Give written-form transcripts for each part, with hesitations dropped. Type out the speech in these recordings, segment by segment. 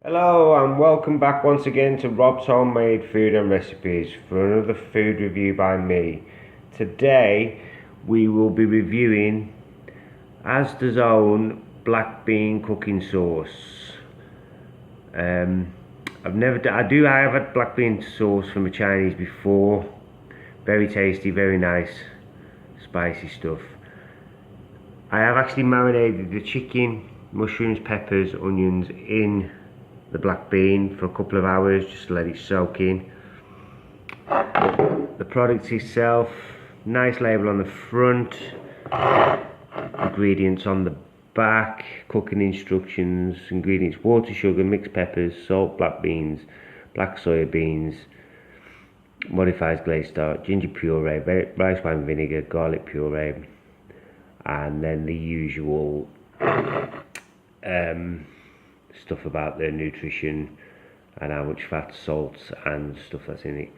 Hello and welcome back once again to Rob's Homemade Food and Recipes for another food review by me. Today we will be reviewing Asda's own black bean cooking sauce. I have had black bean sauce from a Chinese before. Very tasty, very nice, spicy stuff. I have actually marinated the chicken, mushrooms, peppers, onions in the black bean for a couple of hours just to let it soak in. The product itself, nice label on the front, ingredients on the back, cooking instructions, ingredients: water, sugar, mixed peppers, salt, black beans, black soya beans, modified glazed starch, ginger puree, rice wine vinegar, garlic puree, and then the usual stuff about the nutrition and how much fat, salts and stuff that's in it.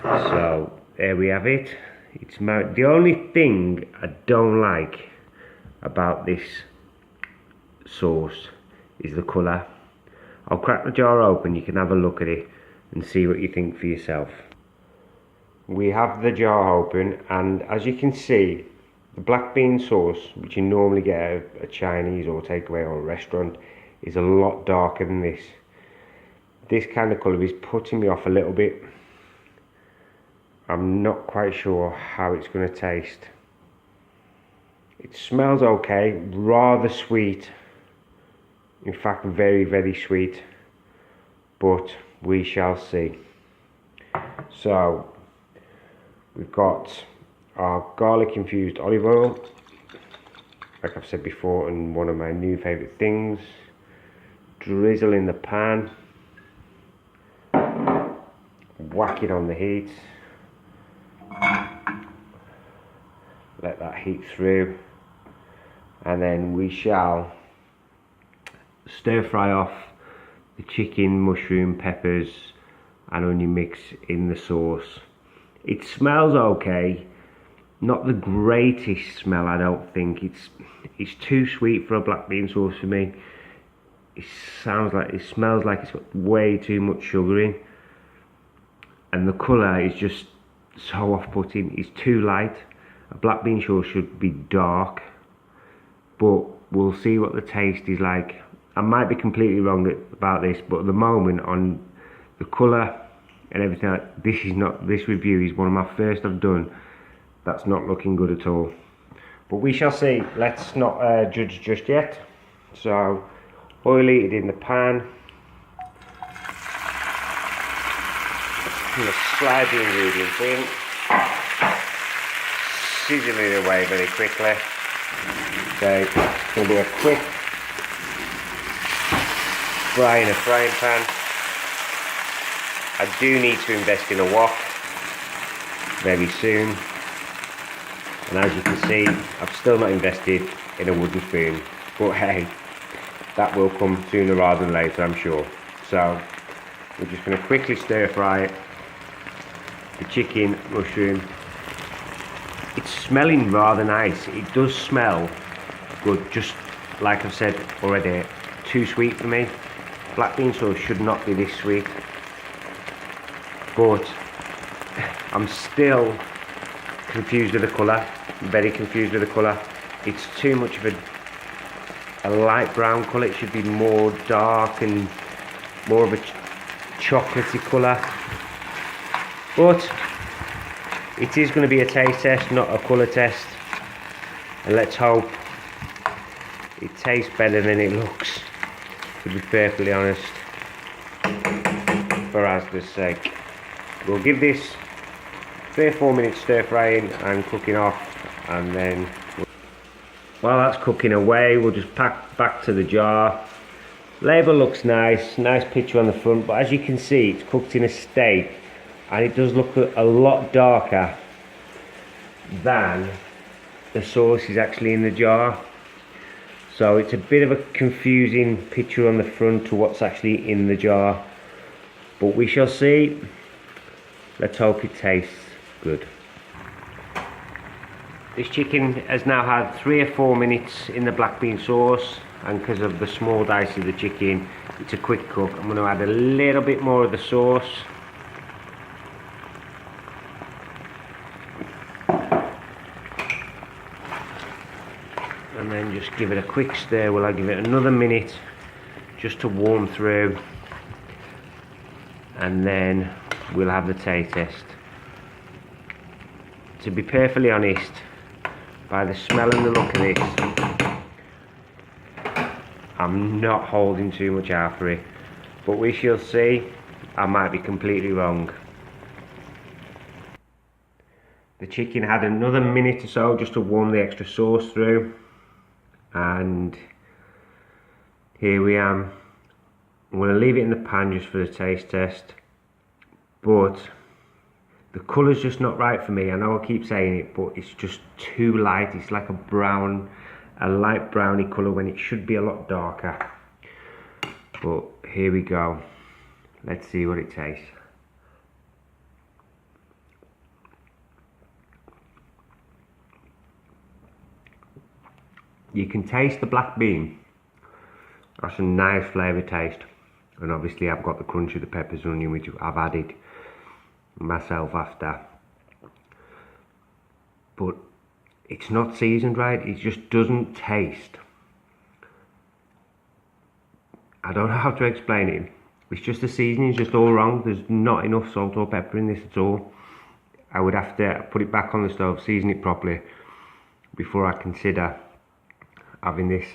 So there we have it. It's the only thing I don't like about this sauce is the colour. I'll crack the jar open, you can have a look at it and see what you think for yourself. We have the jar open, and as you can see, the black bean sauce, which you normally get at a Chinese or takeaway or a restaurant, is a lot darker than this. This kind of colour is putting me off a little bit. I'm not quite sure how it's going to taste. It smells okay, rather sweet. In fact, very, very sweet. But we shall see. So, we've got our garlic infused olive oil, like I've said before, and one of my new favourite things. Drizzle in the pan, whack it on the heat, let that heat through, and then we shall stir fry off the chicken, mushroom, peppers and onion mix in the sauce. It smells okay, not the greatest smell. I don't think it's too sweet for a black bean sauce for me. It smells like it's got way too much sugar in, and the colour is just so off-putting. It's too light. A black bean sauce should be dark, but we'll see what the taste is like. I might be completely wrong about this, but at the moment, on the colour and everything, this review is one of my first I've done that's not looking good at all. But we shall see. Let's not judge just yet. So, oil heated in the pan. I'm going to slide the ingredients in, sizzling away very quickly. So it's going to be a quick fry in a frying pan. I do need to invest in a wok very soon, and as you can see, I've still not invested in a wooden spoon, but hey, that will come sooner rather than later, I'm sure. So we're just going to quickly stir fry it. The chicken, mushroom. It's smelling rather nice. It does smell good, just like I've said already, too sweet for me. Black bean sauce should not be this sweet. But I'm still confused with the colour. Very confused with the colour. It's too much of a light brown colour. It should be more dark and more of a chocolatey colour. But it is going to be a taste test, not a colour test. And let's hope it tastes better than it looks, to be perfectly honest, for Asda's sake. We'll give this 3 or 4 minutes stir frying and cooking off, and then while that's cooking away, we'll just pack back to the jar. Label looks nice picture on the front, but as you can see, it's cooked in a steak, and it does look a lot darker than the sauce is actually in the jar. So it's a bit of a confusing picture on the front to what's actually in the jar, but we shall see. Let's hope it tastes good. This chicken has now had 3 or 4 minutes in the black bean sauce. and because of the small dice of the chicken, it's a quick cook. I'm going to add a little bit more of the sauce. And then just give it a quick stir. Well, I'll give it another minute just to warm through, and then we'll have the taste test. To be perfectly honest, by the smell and the look of this, I'm not holding too much out for it, but we shall see. I might be completely wrong. The chicken had another minute or so just to warm the extra sauce through, and here we am. I'm going to leave it in the pan just for the taste test, but the colour's just not right for me. I know I keep saying it, but it's just too light. It's like a light browny colour when it should be a lot darker. But here we go. Let's see what it tastes. You can taste the black bean. That's a nice flavour taste. And obviously I've got the crunch of the peppers and onion, which I've added myself after. But it's not seasoned right. It just doesn't taste. I don't know how to explain it. It's just the seasoning's just all wrong. There's not enough salt or pepper in this at all. I would have to put it back on the stove, season it properly before I consider having this.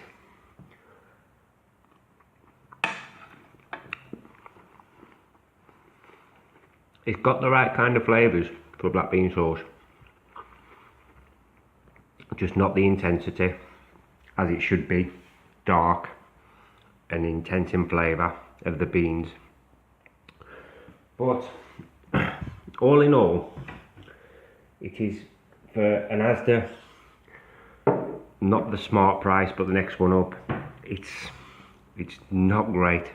It's got the right kind of flavours for black bean sauce, just not the intensity as it should be. Dark and intense in flavour of the beans, but all in all, it is for an Asda, not the smart price but the next one up. It's not great.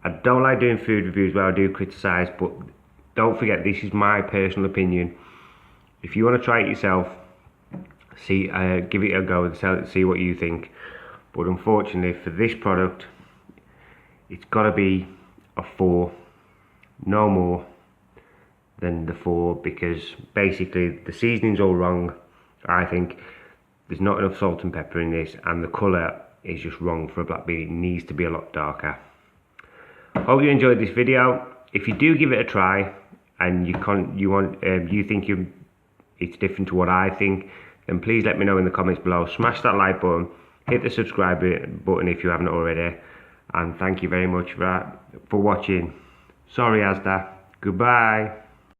I don't like doing food reviews where I do criticise, but don't forget, this is my personal opinion. If you want to try it yourself, give it a go and see what you think. But unfortunately for this product, it's got to be a 4, no more than the 4, because basically the seasoning's all wrong. I think there's not enough salt and pepper in this, and the colour is just wrong for a black bean. It needs to be a lot darker. Hope you enjoyed this video. If you do give it a try and you think it's different to what I think, then please let me know in the comments below. Smash that like button, hit the subscribe button if you haven't already, and thank you very much for watching. Sorry Asda, goodbye.